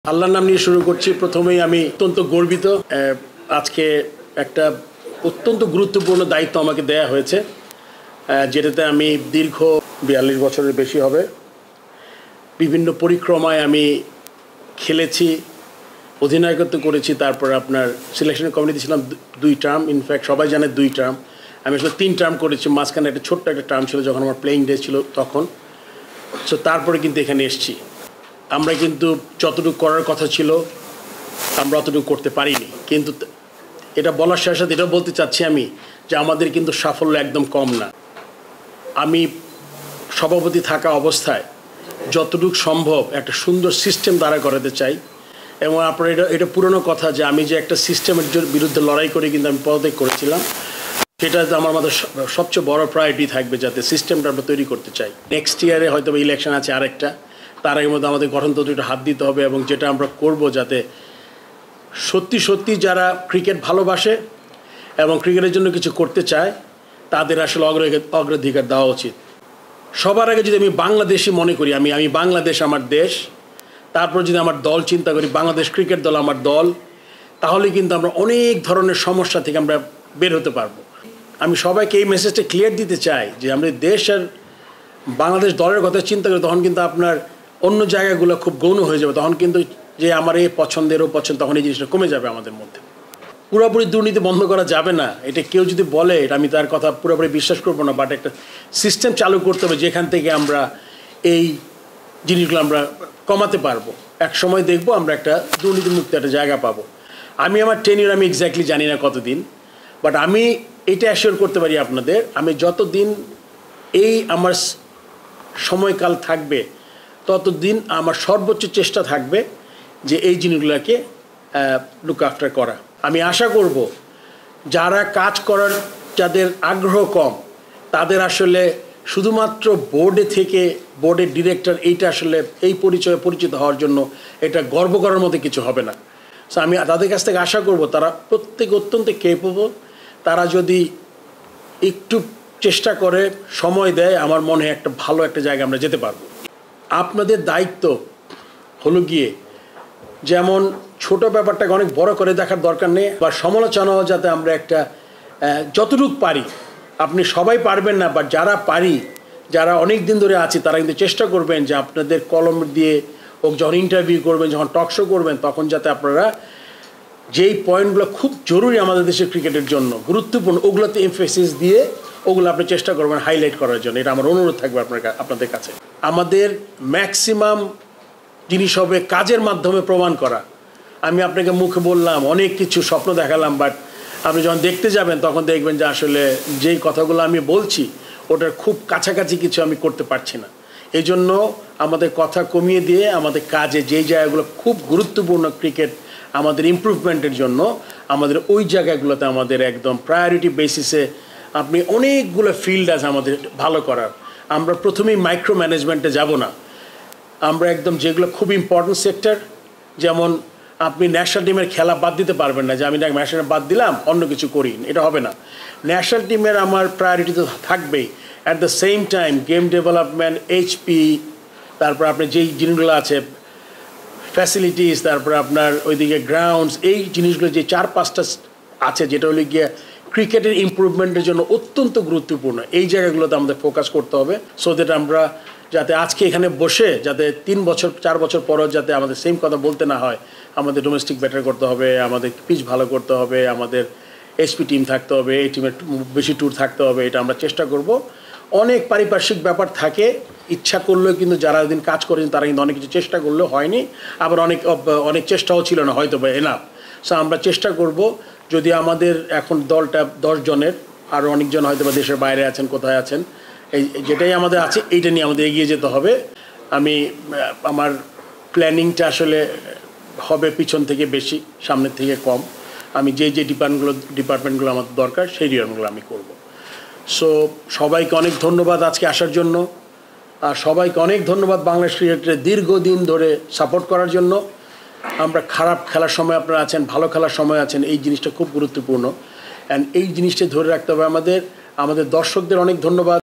আল্লাহর নাম নিয়ে শুরু করছি। প্রথমেই আমি অত্যন্ত গর্বিত, আজকে একটা অত্যন্ত গুরুত্বপূর্ণ দায়িত্ব আমাকে দেয়া হয়েছে, যেটাতে আমি দীর্ঘ 42 বছরের বেশি হবে বিভিন্ন পরিক্রমায় আমি খেলেছি, অধিনায়কত্ব করেছি, তারপর আপনার সিলেকশন কমিটিতে ছিলাম 2 টার্ম। ইনফ্যাক্ট সবাই জানে 2 টার্ম, আমি আসলে 3 টার্ম করেছি। মাঝখানে একটা ছোট্ট একটা টার্ম ছিল যখন আমার প্লেইং ডে ছিল তখন। সো তারপরে কিন্তু এখানে এসেছি। আমরা কিন্তু যতটুকু করার কথা ছিল আমরা অতটুকু করতে পারিনি, কিন্তু এটা বলার সাথে সাথে এটাও বলতে চাচ্ছি আমি যে আমাদের কিন্তু সাফল্য একদম কম না। আমি সভাপতি থাকা অবস্থায় যতটুকু সম্ভব একটা সুন্দর সিস্টেম দাঁড়া করাতে চাই, এবং আপনার এটা পুরনো কথা যে আমি যে একটা সিস্টেমের বিরুদ্ধে লড়াই করে কিন্তু আমি পদত্যাগ করেছিলাম, সেটা আমার মাথায় সবচেয়ে বড় প্রায়োরিটি থাকবে, যাতে সিস্টেমটা আমরা তৈরি করতে চাই। নেক্সট ইয়ারে হয়তো ইলেকশন আছে আরেকটা, তার আগের মধ্যে আমাদের গঠনতন্ত্রটা হাত দিতে হবে, এবং যেটা আমরা করব যাতে সত্যি সত্যি যারা ক্রিকেট ভালোবাসে এবং ক্রিকেটের জন্য কিছু করতে চায় তাদের আসলে অগ্রাধিকার দেওয়া উচিত। সবার আগে যদি আমি বাংলাদেশি মনে করি, আমি বাংলাদেশ আমার দেশ, তারপর যদি আমার দল চিন্তা করি, বাংলাদেশ ক্রিকেট দল আমার দল, তাহলে কিন্তু আমরা অনেক ধরনের সমস্যা থেকে আমরা বের হতে পারবো। আমি সবাইকে এই মেসেজটা ক্লিয়ার দিতে চাই যে আমরা দেশ আর বাংলাদেশ দলের কথা চিন্তা করি, তখন কিন্তু আপনার অন্য জায়গাগুলো খুব গৌণ হয়ে যাবে। তখন কিন্তু যে আমার এই পছন্দেরও পছন্দ, তখন এই জিনিসটা কমে যাবে আমাদের মধ্যে। পুরোপুরি দুর্নীতি বন্ধ করা যাবে না, এটা কেউ যদি বলে এটা আমি তার কথা পুরোপুরি বিশ্বাস করবো না, বাট একটা সিস্টেম চালু করতে হবে যেখান থেকে আমরা এই জিনিসগুলো আমরা কমাতে পারবো। এক সময় দেখবো আমরা একটা দুর্নীতিমুক্ত একটা জায়গা পাবো। আমি আমার টেনিয়র আমি এক্স্যাক্টলি জানি না কতদিন, বাট আমি এটা অ্যাসিওর করতে পারি আপনাদের, আমি যতদিন এই আমার সময়কাল থাকবে ততদিন আমার সর্বোচ্চ চেষ্টা থাকবে যে এই জিনিসগুলোকে লুক আফটার করা। আমি আশা করব যারা কাজ করার, যাদের আগ্রহ কম, তাদের আসলে শুধুমাত্র বোর্ডে থেকে বোর্ডের ডিরেক্টর এইটা আসলে এই পরিচয়ে পরিচিত হওয়ার জন্য এটা গর্ব করার মতো কিছু হবে না। সো আমি তাদের কাছ থেকে আশা করব তারা প্রত্যেকে অত্যন্ত কেপেবল, তারা যদি একটু চেষ্টা করে সময় দেয়, আমার মনে হয় একটা ভালো একটা জায়গায় আমরা যেতে পারবো। আপনাদের দায়িত্ব হলো গিয়ে যেমন ছোট ব্যাপারটাকে অনেক বড় করে দেখার দরকার নেই, বা সমালোচনাও যাতে আমরা একটা যতটুকু পারি, আপনি সবাই পারবেন না, বাট যারা পারি, যারা অনেক দিন ধরে আছি, তারা কিন্তু চেষ্টা করবেন যে আপনাদের কলম দিয়ে হোক, যখন ইন্টারভিউ করবেন, যখন টক শো করবেন, তখন যাতে আপনারা যেই পয়েন্টগুলো খুব জরুরি আমাদের দেশের ক্রিকেটের জন্য গুরুত্বপূর্ণ, ওগুলোতে এমফেসিস দিয়ে ওগুলো আপনি চেষ্টা করবেন হাইলাইট করার জন্য। এটা আমার অনুরোধ থাকবে আপনাদের কাছে। আমাদের ম্যাক্সিমাম জিনিস হবে কাজের মাধ্যমে প্রমাণ করা। আমি আপনাকে মুখে বললাম, অনেক কিছু স্বপ্ন দেখালাম, বাট আপনি যখন দেখতে যাবেন তখন দেখবেন যে আসলে যেই কথাগুলো আমি বলছি ওটার খুব কাছাকাছি কিছু আমি করতে পারছি না। এই জন্য আমাদের কথা কমিয়ে দিয়ে আমাদের কাজে যেই জায়গাগুলো খুব গুরুত্বপূর্ণ ক্রিকেট আমাদের ইমপ্রুভমেন্টের জন্য, আমাদের ওই জায়গাগুলোতে আমাদের একদম প্রায়োরিটি বেসিসে, আপনি অনেকগুলো ফিল্ড আছে আমাদের ভালো করার। আমরা প্রথমেই মাইক্রো ম্যানেজমেন্টে যাব না, আমরা একদম যেগুলো খুব ইম্পর্টেন্ট সেক্টর, যেমন আপনি ন্যাশনাল টিমের খেলা বাদ দিতে পারবেন না যে আমি ন্যাশনাল বাদ দিলাম অন্য কিছু করি, এটা হবে না। ন্যাশনাল টিমের আমার প্রায়োরিটি তো থাকবেই। At the same time game development, HP, তারপর আপনার যেই জিনিসগুলো আছে ফ্যাসিলিটিস, তারপর আপনার ওইদিকে গ্রাউন্ডস, এই জিনিসগুলো যে 4-5টা আছে যেটা হলো গিয়ে ক্রিকেটের ইমপ্রুভমেন্টের জন্য অত্যন্ত গুরুত্বপূর্ণ, এই জায়গাগুলোতে আমাদের ফোকাস করতে হবে। সো দ্যাট আমরা যাতে আজকে এখানে বসে যাতে 3 বছর 4 বছর পরও যাতে আমাদের সেম কথা বলতে না হয়। আমাদের ডোমেস্টিক বেটার করতে হবে, আমাদের পিচ ভালো করতে হবে, আমাদের এসপি টিম থাকতে হবে, এই টিমের বেশি ট্যুর থাকতে হবে, এটা আমরা চেষ্টা করব। অনেক পারিপার্শ্বিক ব্যাপার থাকে, ইচ্ছা করলেও কিন্তু যারা দিন কাজ করেন তারা কিন্তু অনেক কিছু চেষ্টা করলেও হয়নি, আবার অনেক চেষ্টাও ছিল না হয়তো বা এনাফ। সো আমরা চেষ্টা করব, যদি আমাদের এখন দলটা 10 জনের, আরও অনেকজন হয়তো বা দেশের বাইরে আছেন, কোথায় আছেন, এই যেটাই আমাদের আছে এইটা নিয়ে আমাদের এগিয়ে যেতে হবে। আমার প্ল্যানিংটা আসলে হবে পিছন থেকে বেশি, সামনের থেকে কম। আমি যে ডিপার্টমেন্টগুলো আমাদের দরকার সেই ডিপার্টমেন্টগুলো আমি করব। সো সবাইকে অনেক ধন্যবাদ আজকে আসার জন্য, আর সবাইকে অনেক ধন্যবাদ বাংলাদেশ ক্রিকেটের দীর্ঘদিন ধরে সাপোর্ট করার জন্য। আমরা খারাপ খেলার সময় আপনারা আছেন, ভালো খেলার সময় আছেন, এই জিনিসটা খুব গুরুত্বপূর্ণ, অ্যান্ড এই জিনিসটা ধরে রাখতে হবে আমাদের। আমাদের দর্শকদের অনেক ধন্যবাদ।